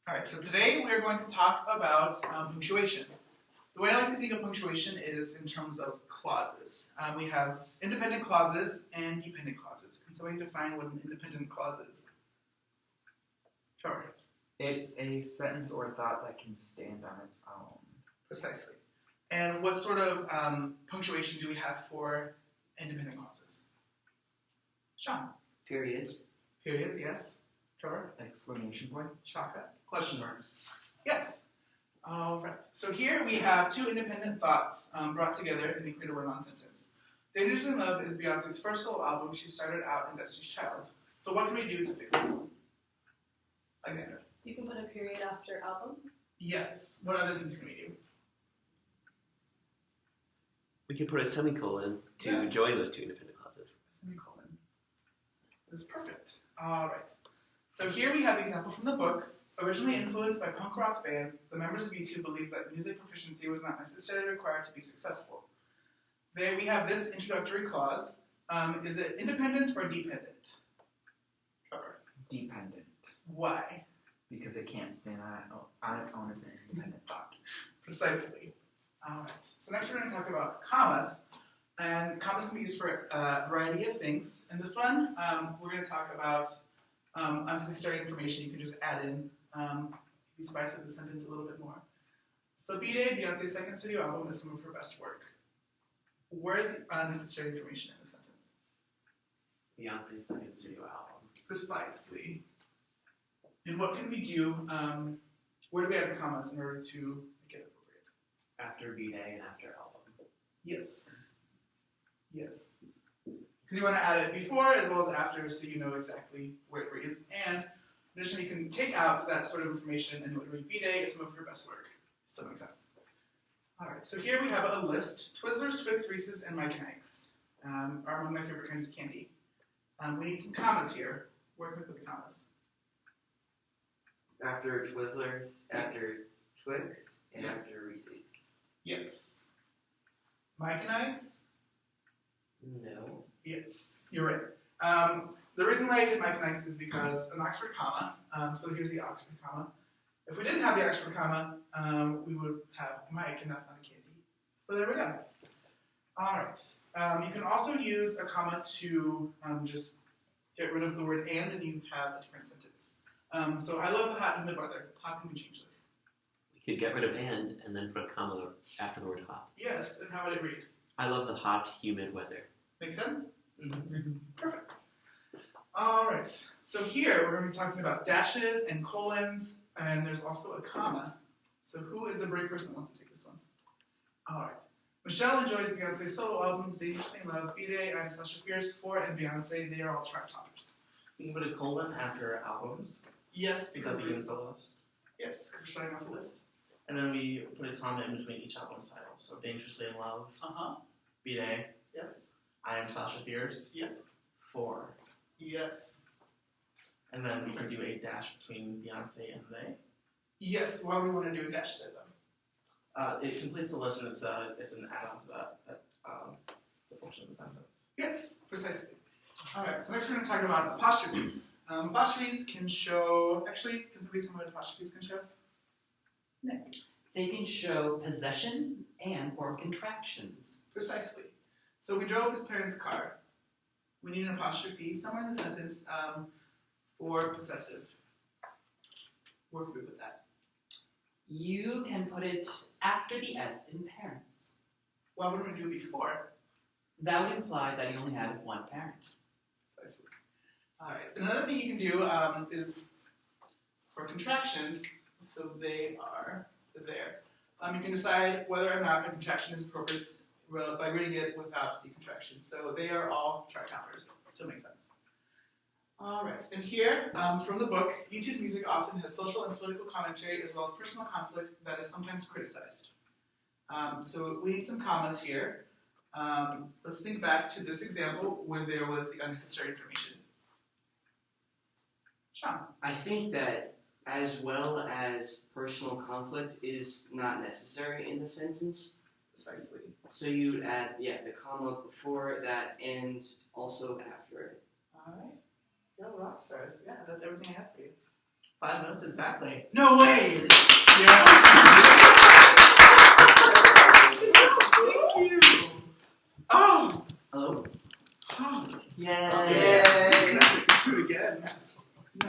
All right, so today we are going to talk about punctuation. The way I like to think of punctuation is in terms of clauses. We have independent clauses and dependent clauses. Can somebody define what an independent clause is? Sure. It's a sentence or thought that can stand on its own. Precisely. And what sort of punctuation do we have for independent clauses? Sean? Periods. Periods, yes. Trevor? Exclamation point. Shaka? Question marks. Yes. All right. So here we have two independent thoughts brought together in the create a word-long sentence. Dangerous in Love is Beyonce's first solo album. She started out in Destiny's Child. So what can we do to fix this one? Alexandra? You can put a period after album. Yes. What other things can we do? We could put a semicolon to join those two independent clauses. Semicolon. That's perfect. All right. So here we have the example from the book. Originally influenced by punk rock bands, the members of U2 believed that music proficiency was not necessarily required to be successful. There we have this introductory clause. Is it independent or dependent? Trevor? Dependent. Why? Because it can't stand on its own as an independent thought. Precisely. All right. So next we're going to talk about commas. And commas can be used for a variety of things. In this one, we're going to talk about unnecessary information you can just add in. Maybe spice up the sentence a little bit more. So B-Day, Beyonce's second studio album, is some of her best work. Where is the unnecessary information in the sentence? Beyonce's second studio album. Precisely. And what can we do? Where do we add the commas in order to make it appropriate? After B-Day and after album. Yes. Yes. Because you want to add it before as well as after so you know exactly where it reads. And in addition, you can take out that sort of information and it would read B-Day is some of your best work. Still makes sense. All right, so here we have a list. Twizzlers, Twix, Reese's, and Mike and Ike's are among my favorite kinds of candy. We need some commas here. Where can we put the commas? After Twizzlers, after Twix, and Yes. after Reese's. Yes. Mike and Ike's? No. Yes, you're right. The reason why I did Mike and Ike's is because an Oxford comma. So here's the Oxford comma. If we didn't have the Oxford comma, we would have Mike, and that's not a candy. So there we go. All right. You can also use a comma to just get rid of the word and you have a different sentence. So I love the hot and humid weather. How can we change this? We could get rid of and then put a comma after the word hot. Yes, and how would it read? I love the hot, humid weather. Make sense? Mm-hmm. Perfect. All right. So here we're going to be talking about dashes and colons, and there's also a comma. So who is the brave person that wants to take this one? All right. Michelle enjoys Beyonce's solo albums, Dangerously in Love, B-Day, I'm Sasha Fierce, 4, and Beyonce. They are all chart toppers. You can put a colon after albums, Yes, because because we use the list. yes, we're starting off the list. And then we put a comma in between each album title. So Dangerously in Love, Uh-huh. B-Day, Yes. I Am Sasha Fierce, Yep. 4. Yes. And then we can do a dash between Beyonce and they. Yes. Why would we want to do a dash there, though? It completes the list and it's an add-on to that the portion of the sentence. Yes, precisely. All right, so next we're going to talk about apostrophes. Apostrophes can show, actually, can somebody tell me what apostrophes can show? Nick. They can show possession and form contractions. Precisely. So we drove his parents' car. We need an apostrophe somewhere in the sentence for possessive. Where could we put that? You can put it after the S in parents. Why wouldn't we do it before? That would imply that you only had one parent. Precisely. All right. Another thing you can do is for contractions, so they are there. You can decide whether or not a contraction is appropriate by reading it without the contraction. So they are all chart toppers. Still makes sense. All right. And here, from the book, U2's music often has social and political commentary as well as personal conflict that is sometimes criticized. So we need some commas here. Let's think back to this example where there was the unnecessary information. Sean. I think that as well as personal conflict is not necessary in the sentence. Precisely. So you would add, the comma before that and also after it. All right. Go rock stars. Yeah, that's everything I have for you. 5 minutes exactly. No way! Yes! Thank you! Oh! Hello? Oh! Yay! Let's do it again.